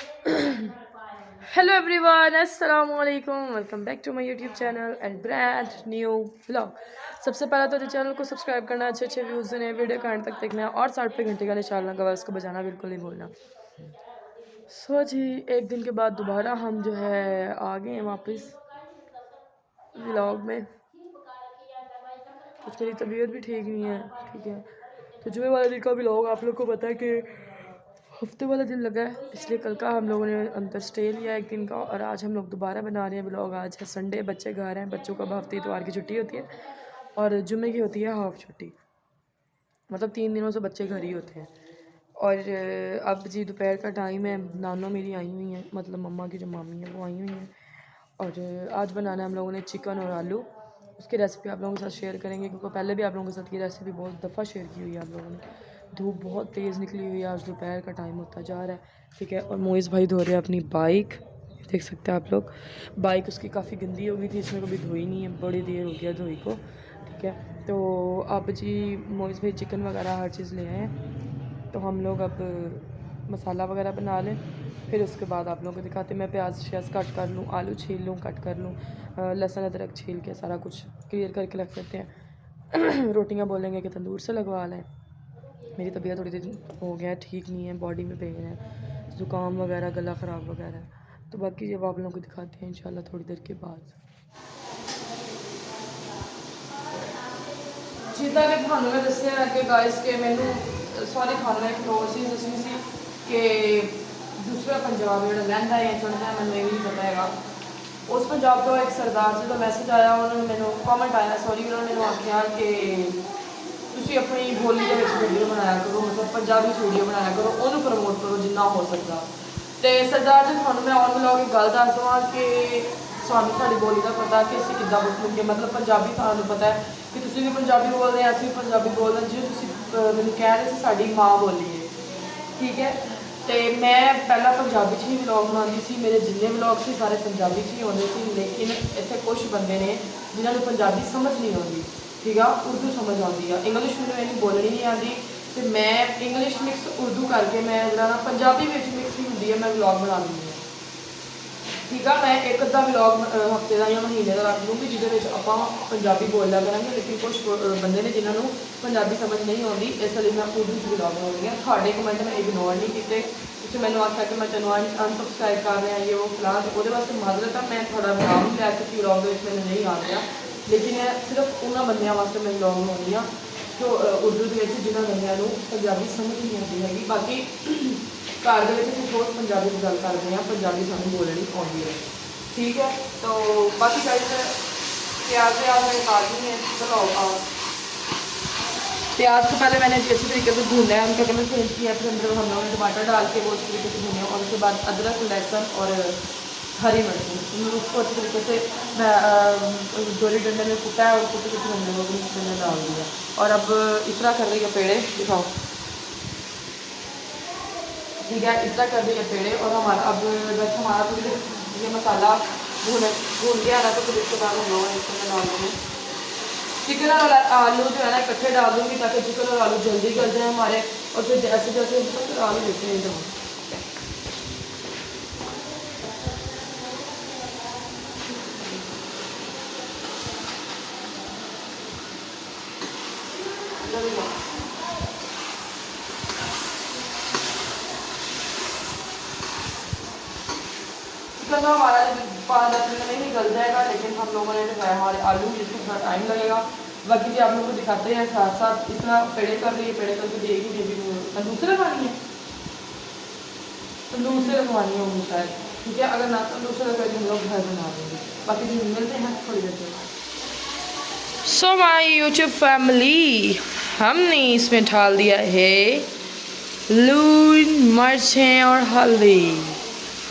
Hello everyone, अस्सलाम वालेकुम। Welcome back to my YouTube channel and brand new vlog. सबसे पहले तो चैनल को सब्सक्राइब करना, अच्छे अच्छे व्यूज़ देने, वीडियो को एंड तक देखना और साथ पे घंटे का निशान लगा हुआ उसको बजाना बिल्कुल नहीं भूलना। जी, एक दिन के बाद दोबारा हम जो है आ गए हैं वापस व्लॉग में। कुछ मेरी तबीयत भी ठीक नहीं है, ठीक है। तो जुमे वाले दिन का व्लॉग आप लोग को पता है कि हफ्ते वाला दिन लगा है, इसलिए कल का हम लोगों ने अंदर स्टे लिया एक दिन का और आज हम लोग दोबारा बना रहे हैं व्लॉग। आज है संडे, बच्चे घर हैं, बच्चों को अब हफ्ते इतवार की छुट्टी होती है और जुम्मे की होती है हाफ छुट्टी, मतलब 3 दिनों से बच्चे घर ही होते हैं। और अब जी दोपहर का टाइम है, नानो मेरी आई हुई हैं, मतलब मम्मा की जो मामी है वो आई हुई हैं और आज बनाना है हम लोगों ने चिकन और आलू। उसकी रेसिपी आप लोगों के साथ शेयर करेंगे क्योंकि पहले भी आप लोगों के साथ ये रेसिपी बहुत दफ़ा शेयर की हुई है आप लोगों ने। धूप बहुत तेज़ निकली हुई है, आज दोपहर का टाइम होता जा रहा है, ठीक है। और मोइज़ भाई धो रहे हैं अपनी बाइक, देख सकते हैं आप लोग। बाइक उसकी काफ़ी गंदी हो गई थी, इसमें कभी धोई नहीं है, बड़ी देर हो गया धोई को, ठीक है। तो अब जी मोइज़ भाई चिकन वगैरह हर चीज़ ले आए हैं, तो हम लोग अब मसाला वगैरह बना लें, फिर उसके बाद आप लोगों को दिखाते हैं। मैं प्याज श्याज कट कर लूँ, आलू छील लूँ, कट कर लूँ, लहसुन अदरक छील के सारा कुछ क्लियर करके रख देते हैं। रोटियां बोलेंगे कि तंदूर से लगवा लें। मेरी तबीयत थोड़ी दिन हो गया है, ठीक नहीं है, बॉडी में पेन है, ज़ुकाम वगैरह, गला ख़राब वगैरह। तो बाकी जब आप लोगों को दिखाते हैं इंशाल्लाह थोड़ी देर के बाद। जिदा कि थानू मैं दसिया है कि गाइस के मैनू सॉरी थानू एक चीज़ दसनी सी कि दूसरा पंजाब जो लहंदा है चढ़ता है, मैंने ये नहीं पता है। उस पंजाब तो एक सरदार जी का मैसेज आया, उन्होंने मैंने कॉमेंट आया, सॉरी, उन्होंने मैंने आख्या कि तुसी अपनी बोली के वीडियो बनाया करो, मतलब पंजाबी वीडियो बनाया करो, उन्होंने प्रमोट करो जिन्ना हो सकता। तो सरदार जी थानू मैं ऑन ब्लॉग एक गल दस देवां कि सानू साडी बोली का पता कि असीं किद्दां बोलूगे, मतलब पंजाबी थानू पता है कि तुसीं भी पंजाबी बोलदे हैं, असीं भी पंजाबी बोलदे हैं, जिवें तुसीं मैनूं कह रहे सी साडी माँ बोली है, ठीक है। तो मैं पहला पंजाबी ही व्लॉग बनाती सी, मेरे जिन्ने व्लॉग से सारे पंजाबी ही होंदे सी, लेकिन इत्थे कुछ बंदे ने जिन्होंने पंजाबी समझ नहीं आती, ठीक है, उर्दू समझ आती है, इंग्लिश मैंने इन्नी बोलनी नहीं आती। तो मैं इंग्लिश मिक्स उर्दू करके मैं जो पंजाबी में मिक्स ही होंगी है, मैं व्लॉग बना लूँगी, ठीक है। मैं एक अद्धा व्लॉग हफ्ते का या महीने का रख लूँगी जिसे आप पंजाबी बोलिया करेंगे, लेकिन कुछ बंदे ने जिन्होंने पंजाबी समझ नहीं आती, इसलिए मैं उर्दू व्लॉग बनाऊँगी। थोड़े कमेंट मैं इग्नोर नहीं किए, तुम मैंने आख्या कि मैं तेन अनसबसक्राइब कर रहा ये वो फिलहाल, तो वो वास्ते माजरत है, मैं थोड़ा नाम नहीं लै सकी व्लॉग मैंने नहीं आ गया, लेकिन सिर्फ उन्होंने बंदियों वास्ते मैं व्लॉग बनानी हाँ जो उर्दू के जिन्होंने बंदियों पंजाबी समझ नहीं आती हैगी। बाकी घर के असीं रोज़ पंजाबी की गल करते हैं, पंजाबी सानूं बोलनी आती है, ठीक है। तो बाकी गाइस प्याज व्याज मैंने काट ली है, चलो प्याज को पहले मैंने अच्छी तरीके से भूना है, उनका कलर चेंज किया, फिर अंदर हम लोगों ने टमाटर डाल के वो अच्छी तरीके से भूने और उसके बाद अदरक, लहसुन और हरी मिर्ची उसको अच्छी तरीके से गोली डंडे में कूटा है और कुटे कुटे हम लोगों को उसमें डाल दिया। और अब इस तरह कर रही है पेड़े, दिखाओ, ठीक है, इस तरह कर दिए पेड़े। और हमारा अब बस हमारा थोड़ी ये मसाला भून गया ना, तो फिर इसके बाद हम लोग इसमें डाल देंगे चिकन और आलू जो है ना इकट्ठे डाल दूँगी ताकि चिकन और आलू जल्दी गल जाए हमारे, और फिर जैसे जैसे फिर आलू देते हैं एकदम। चिकन तो हमारा 5-10 मिनट में ही गल जाएगा, लेकिन हम लोगों ने जो है हमारे आलू जिसमें थोड़ा टाइम लगेगा। बाकी भी आप लोगों को दिखाते हैं साथ साथ, इतना पेड़े कर रही है, पेड़े करके देगी देगी तंदूर से लगवानी है, तंदूर से लगवानी होगी शायद, ठीक है। अगर ना तंदूर से लगवाएगी हम लोग घर बना देंगे। बाकी भी मिलते हैं थोड़ी देर में। सो माय यूट्यूब फैमिली, हमने इसमें डाल दिया है लून, मिर्चें और हल्दी,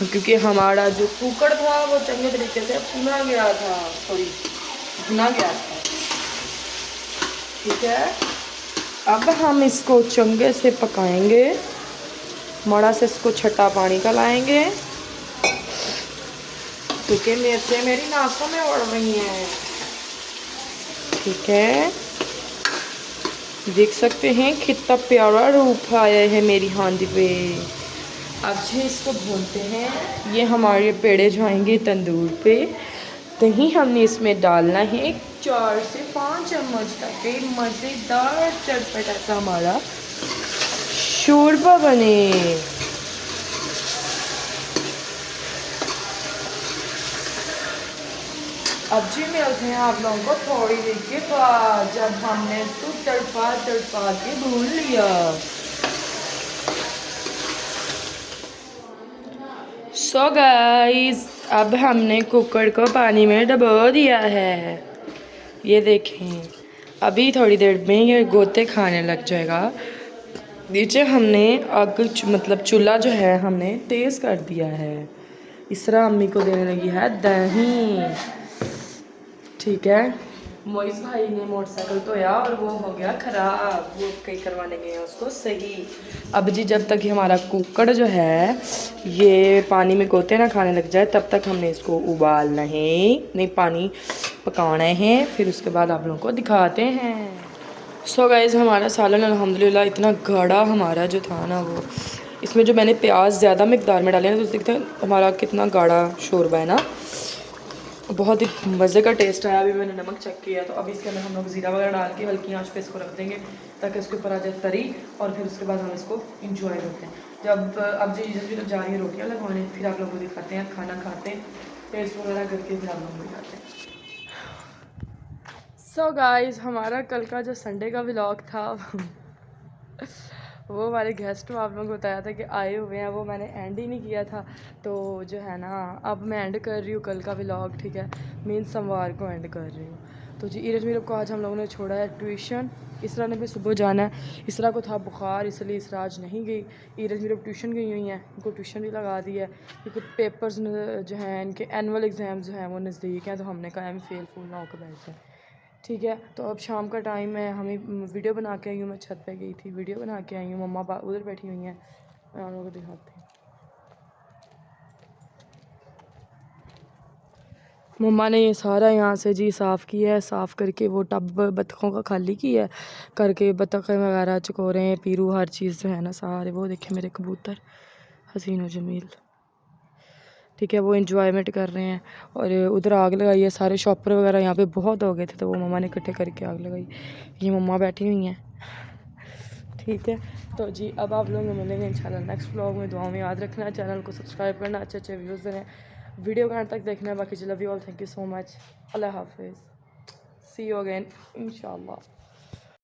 क्योंकि हमारा जो कुकर था वो चंगे तरीके से भुना गया था, सॉरी भुना गया था, ठीक है। अब हम इसको चंगे से पकाएंगे, मड़ा से इसको छट्टा पानी का लाएंगे क्योंकि मिर्चें मेरी नाकों में उड़ रही हैं, ठीक है। देख सकते हैं कितना प्यारा रूप आया है मेरी हांडी पे। अब जी इसको भूनते हैं। ये हमारे पेड़े जाएंगे तंदूर पे। दही हमने इसमें डालना है 4 से 5 चम्मच ताकि मज़ेदार चटपटा सा हमारा शोरबा बने। अब जी मिलते हैं आप लोगों को थोड़ी देर के बाद, जब हमने इसको तड़पा के भून लिया। सो गाइस, अब हमने कुकर को पानी में डुबो दिया है। ये देखें, अभी थोड़ी देर में ये गोते खाने लग जाएगा। नीचे हमने आग मतलब चूल्हा जो है हमने तेज़ कर दिया है। इस तरह अम्मी को देने लगी है दही। ठीक है, मोइस भाई ने मोटरसाइकिल धोया और वो हो गया ख़राब, वो कहीं करवाने गए हैं उसको सही। अब जी जब तक हमारा कुकर जो है ये पानी में गोते ना खाने लग जाए तब तक हमने इसको उबालना है, नहीं पानी पकाना है, फिर उसके बाद आप लोगों को दिखाते हैं। सो गाइस, हमारा सालन अल्हम्दुलिल्लाह इतना गाढ़ा हमारा जो था ना, वो इसमें जो मैंने प्याज ज़्यादा मकदार में डाले ना, तो देखते हैं हमारा कितना गाढ़ा शोरबा है ना, बहुत ही मज़े का टेस्ट आया। अभी मैंने नमक चेक किया, तो अभी इसके अंदर हम लोग ज़ीरा वगैरह डाल के हल्की आंच पे इसको रख देंगे ताकि इसके ऊपर आ जाए तरी, और फिर उसके बाद हम इसको इंजॉय करते हैं। जब अब जी जब भी जा रही है रोटियाँ लगवाने, फिर आप लोगों को दिखाते हैं खाना खाते हैं, टेस्ट वगैरह करके फिर आप लोगों को दिखाते हैं। सो गाइस, हमारा कल का जो संडे का व्लॉग था वो हमारे गेस्ट को आप लोगों को बताया था कि आए हुए हैं, वो मैंने एंड ही नहीं किया था। तो जो है ना, अब मैं एंड कर रही हूँ कल का व्लॉग। ठीक है, मीन सोमवार को एंड कर रही हूँ। तो जी इरज मीरब को आज हम लोगों ने छोड़ा है ट्यूशन। इसरा ने भी सुबह जाना है। इसरा को था बुखार, इसलिए इसरा आज नहीं गई। इरज मीरब ट्यूशन गई हुई हैं, उनको ट्यूशन भी लगा दी है क्योंकि पेपर्स जो हैं इनके एनुअल एग्ज़ाम जो हैं वो नज़दीक हैं, तो हमने कहा हम फेल फूल ना होकर बैठ जाए। ठीक है, तो अब शाम का टाइम है, हमें वीडियो बना के आई हूँ, मैं छत पे गई थी, वीडियो बना के आई हूँ। मम्मा उधर बैठी हुई हैं, मैं आप लोगों को दिखाती हूँ। मम्मा ने ये सारा यहाँ से जी साफ़ किया है, साफ़ करके वो टब बतखों का खाली किया है करके, बतखें वगैरह चकोरे पीरू हर चीज़ जो है ना सारे, वो देखे मेरे कबूतर हसीन व जमील। ठीक है, वो एंजॉयमेंट कर रहे हैं। और उधर आग लगाई है, सारे शॉपर वगैरह यहाँ पे बहुत हो गए थे, तो वो मम्मा ने इकट्ठे करके आग लगाई। ये मम्मा बैठी हुई हैं। ठीक है, तो जी अब आप लोग मिलेंगे इंशाल्लाह नेक्स्ट व्लॉग में। दुआ में याद रखना, चैनल को सब्सक्राइब करना, अच्छे अच्छे व्यूज़ देना, वीडियो को अंत तक देखना। बाकी जी love you all, thank you so much, अल्लाह हाफिज़, सी यू अगेन इंशाल्लाह।